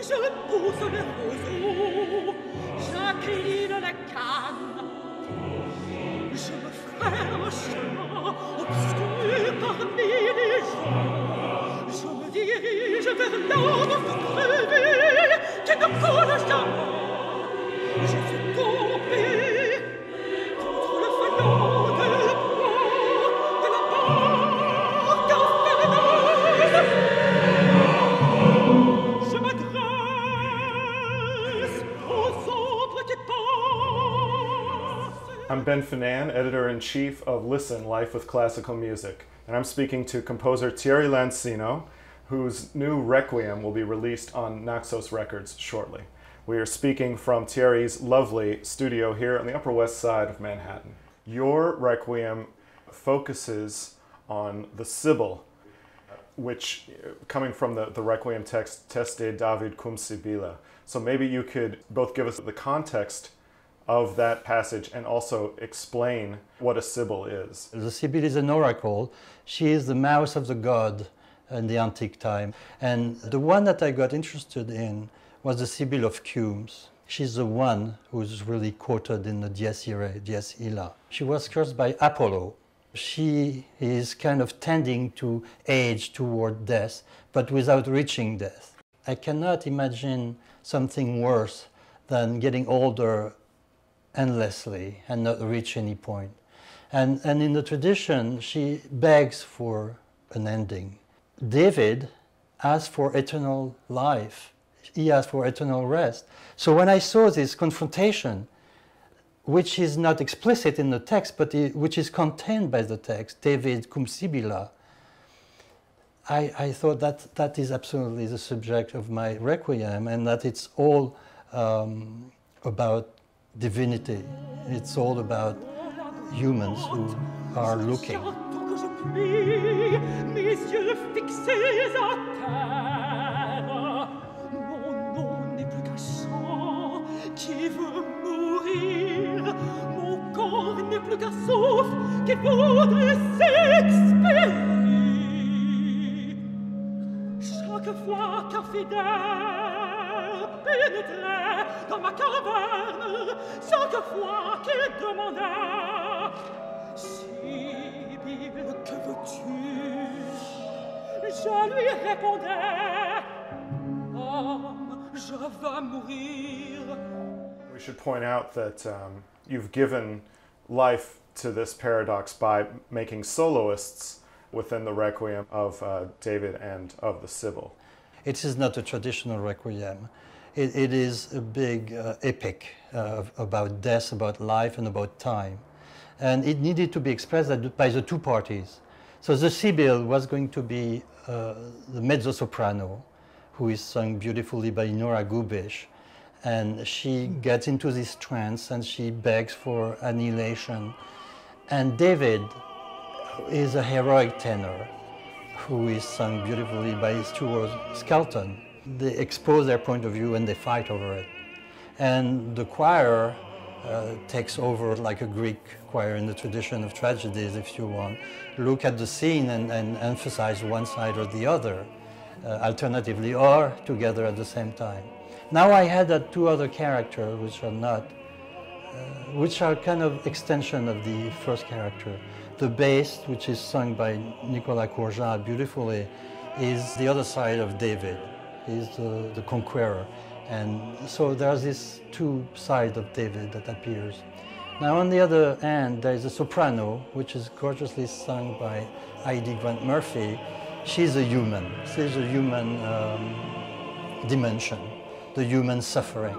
Je pousse le roseau, j'incline la canne. Je me ferai un chemin obscur parmi les gens. Je me dirige vers l'arbre crevé qui ne coule jamais. Je suis tombé contre le feuillon de bois de la barque infernale. Je m'adresse aux ombres qui passent. I'm Ben Finan, editor-in-chief of Listen, Life with Classical Music, and I'm speaking to composer Thierry Lancino, whose new Requiem will be released on Naxos Records shortly. We are speaking from Thierry's lovely studio here on the Upper West Side of Manhattan. Your Requiem focuses on the Sibyl, which, coming from the Requiem text, Teste David cum Sibylla. So maybe you could both give us the context of that passage and also explain what a Sibyl is. The Sibyl is an oracle. She is the mouse of the god in the antique time. And the one that I got interested in was the Sibyl of Cumes. She's the one who's really quoted in the Dies Irae, Dies Illa. She was cursed by Apollo. She is kind of tending to age toward death, but without reaching death. I cannot imagine something worse than getting older endlessly and not reach any point. And in the tradition, she begs for an ending. David asks for eternal life. He asks for eternal rest. So when I saw this confrontation, which is not explicit in the text, but which is contained by the text, David cum Sibylla, I thought that that is absolutely the subject of my Requiem, and that it's all about divinity. It's all about humans who are looking. Mes yeux fixés à terre, mon nom n'est plus qu'un chant qui veut mourir, mon corps n'est plus qu'un souffle qui voudrait s'expirer. Chaque fois qu'un fidèle pénétrait dans ma caverne, chaque fois qu'il demandait Sibylle, que veux-tu? Je lui répondais Homme, je veux mourir. We should point out that you've given life to this paradox by making soloists within the Requiem of David and of the Sibyl. It is not a traditional Requiem. It is a big epic about death, about life, and about time. And it needed to be expressed by the two parties. So the Sibyl was going to be the mezzo-soprano, who is sung beautifully by Nora Gubish. And she gets into this trance and she begs for annihilation. And David is a heroic tenor who is sung beautifully by Stuart Skelton. They expose their point of view and they fight over it. And the choir takes over like a Greek choir in the tradition of tragedies, if you want. Look at the scene and emphasize one side or the other, alternatively or together at the same time. Now I had two other characters which are kind of extension of the first character. The bass, which is sung by Nicolas Courjat beautifully, is the other side of David. He's the conqueror. And so there's this two sides of David that appears. Now on the other hand, there is a soprano, which is gorgeously sung by Heidi Grant Murphy. She's a human. She's a human dimension, the human suffering.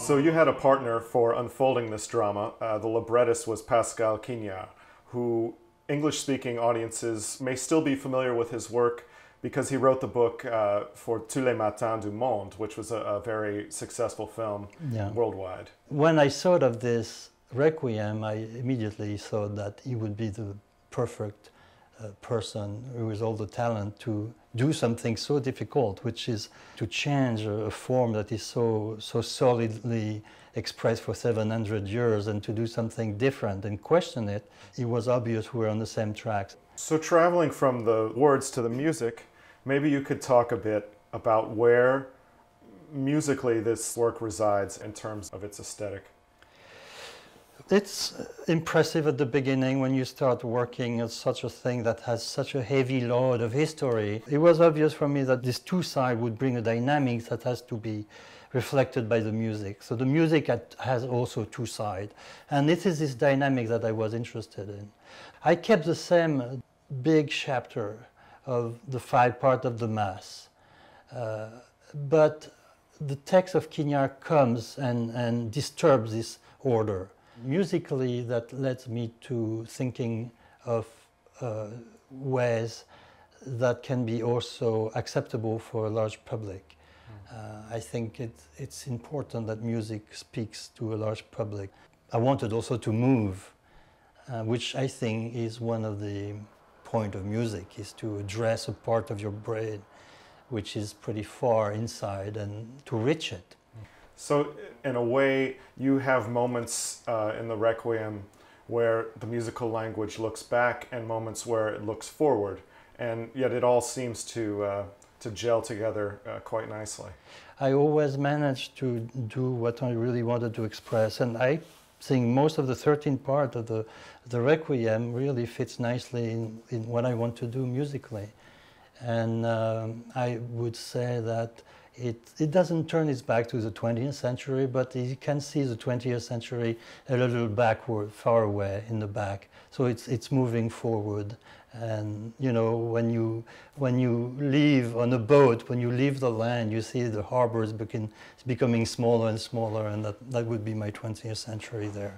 So you had a partner for unfolding this drama. The librettist was Pascal Quignard, who English-speaking audiences may still be familiar with his work because he wrote the book for Tous les Matins du Monde, which was a very successful film worldwide. When I thought of this Requiem, I immediately thought that he would be the perfect person with all the talent to do something so difficult, which is to change a form that is so solidly expressed for 700 years and to do something different and question it. It was obvious we were on the same track. So traveling from the words to the music, maybe you could talk a bit about where musically this work resides in terms of its aesthetic. It's impressive at the beginning when you start working on such a thing that has such a heavy load of history. It was obvious for me that this two side would bring a dynamic that has to be reflected by the music. So the music has also two sides. And it is this dynamic that I was interested in. I kept the same big chapter of the 5 parts of the Mass. But the text of Quignard comes and disturbs this order. Musically, that led me to thinking of ways that can be also acceptable for a large public. I think it's important that music speaks to a large public. I wanted also to move, which I think is one of the point of music, is to address a part of your brain which is pretty far inside and to reach it. So in a way, you have moments in the Requiem where the musical language looks back and moments where it looks forward, and yet it all seems to gel together quite nicely. I always managed to do what I really wanted to express, and I think most of the 13th part of the Requiem really fits nicely in what I want to do musically. And I would say that it doesn't turn its back to the 20th century, but you can see the 20th century a little backward, far away in the back. So it's moving forward. And you know, when you leave on a boat, when you leave the land, you see the harbor is becoming smaller and smaller, and that would be my 20th century there.